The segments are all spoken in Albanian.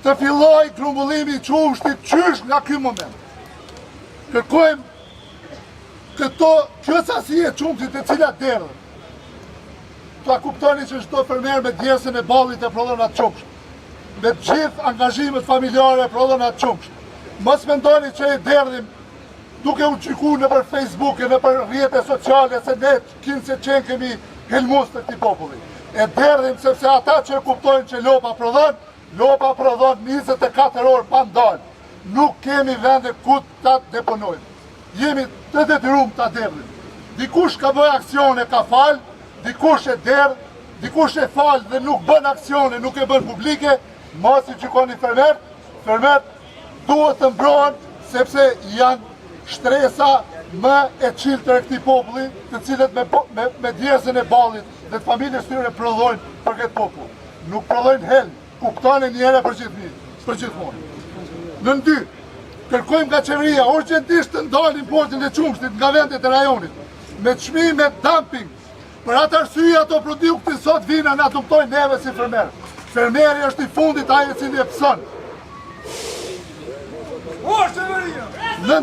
të filloj grumbullimi i qumshtit qysh nga ky moment. Kërkojmë kjo sasi e qumshtit e cilat derdhën. Ta kuptoni që çdo fermer me djersën e ballit e prodhon atë qumsht. Me gjithë angazhimet familjare e prodhon atë qumsht. Mos mendoni që e derdhim duke u gjyku në për Facebook e në për rrjete sociale se ne se qenë kemi helmus të këtij populli. E derdhim sepse ata që kuptojnë që lopa prodhon 24 orë pa ndalë. Nuk kemi vende ku ta deponojmë. Jemi të detyruar ta derdhim. Dikush ka bëj aksione ka fal, dikush e derdh, dikush e fal dhe nuk bën aksione, nuk e bën publike, mos i gjykoni fermert duhet të mbrohen sepse janë shtresa më e çiltër e këtij populli, të cilët me djersën e ballit dhe të familjes tyre prodhojnë për këtë popull. Nuk prodhojnë helm, kuptoni njëherë për gjithmonë. Në 2, kërkojmë nga qeveria urgjentisht të ndalë importin e qumshtit nga vendet e rajonit, me çmime dumping. Për atë arsye ato produkte sot vinë na dëmtojnë neve si fermer. Fermeri është i fundit ai i cili e pson. Në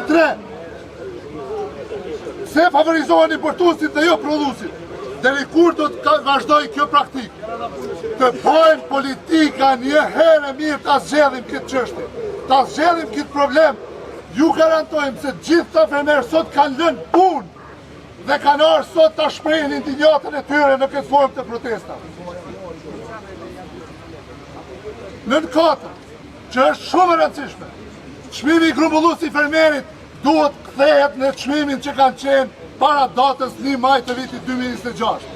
3. Se favorizohen importuesit dhe jo prodhuesit. Deri kur do të vazhdoj kjo praktikë? Të bëjmë politika një herë mirë ta zgjedhim këtë çështje. Ta zgjedhim këtë problem. Ju garantojmë se gjithë të fermerë sot kanë lënë punë dhe kanë ardhur sot ta shprehin indignatën e tyre në këtë formë të protesta. Në 4, që është shumë e rëndësishme, çmimi i grumbullues i fermerit duhet kthehet në çmimin që kanë qenë para datës 1 maj të vitit 2026.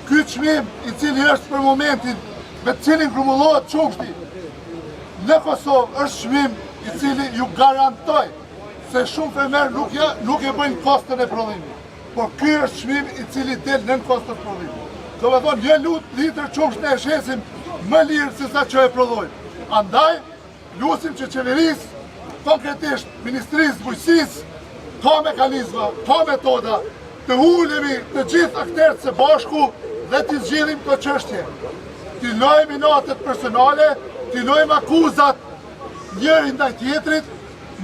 Ky çmim i cili është për momentin me të cilin grumbullohet qumshti në Kosovë është çmim i cili ju garantoj se shumë fermer nuk e bëjnë kostën e prodhimit. Por ky është çmim i cili del nën kostën e prodhimit. Do të thonë një litër qumsht ne e shesim më lirë se sa që e prodhojmë. Andaj lutim që qeverisë, konkretisht Ministrisë Bujqësisë, ka mekanizma, ka metoda, të ulemi të gjithë akterët së bashku dhe të zgjidhim këtë çështje. Të lojmë notat personale, të lojmë akuzat njëri ndaj tjetrit,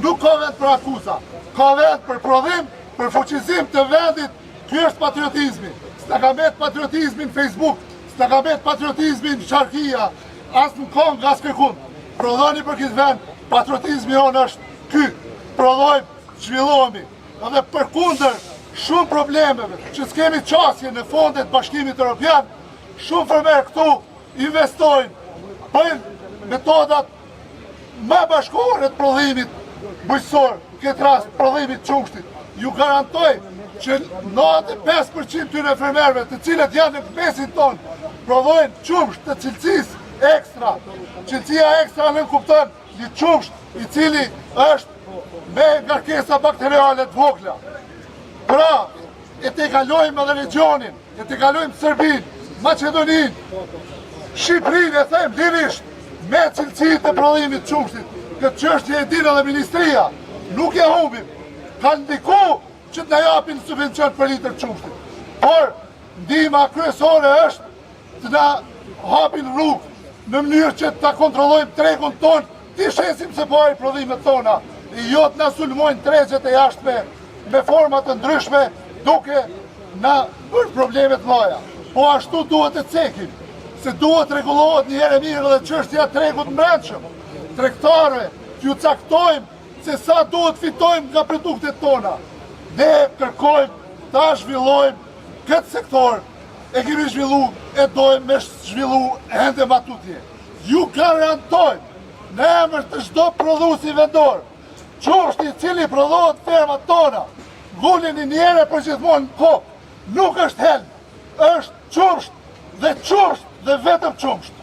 nuk ka vend për akuza, ka vend për prodhim, për fuqizim të vendit. Ky është patriotizmi. S'na ka mbet patriotizmi në Facebook, s'na ka mbet patriotizmi në Sharkia, as në Kong, as kërkund. Prodhoni për këtë vend, patriotizmi jonë është ky. Prodhojmë, zhvillohemi. Edhe përkundër shumë problemeve që s'kemi qasje në fondet Bashkimit Evropian, shumë fermerë këtu investojnë, bëjnë metodat më bashkëkohore të prodhimit bujqësor, në këtë rast prodhimit qumshtit. Ju garantoj që 95% tyre fermerëve të cilët janë në mesin tonë prodhojnë qumsht të cilësisë ekstra. Cilësia ekstra në kupton një qumsht i cili është me ngarkesa bakteriale të vogla. Pra, e të kalojmë edhe regionin, e të kalojmë Serbinë, Maqedoninë, Shqipërinë e them lirisht me cilësitë e prodhimit të qumshtit. Këtë çështje e dinë edhe ministria, nuk e humbim. Ka ndiku që të na japin subvencion për litër qumshtit. Por ndihma kryesore është të na hapin rrugë në mënyrë që ta kontrollojmë tregun ton, të shesim se po ai prodhimet tona. Jo të na sulmojnë tregjet e jashtme me forma të ndryshme duke na bërë probleme të mëdha. Po ashtu duhet të cekim, se duhet rregullohet një herë mirë edhe çështja e tregut brendshëm. Tregtarëve t'ju caktojmë se sa duhet fitojmë nga produktet tona. Ne kërkojmë ta zhvillojmë këtë sektor, e kemi zhvillu, e dojmë me zhvillu ende ma tutje. Ju garantojmë në emër të çdo prodhuesi vendor, qumshti i cili prodhohet fermat tona, nguleni një herë për gjithmonë në kokë. Nuk është helm, është qumsht dhe vetëm qumsht.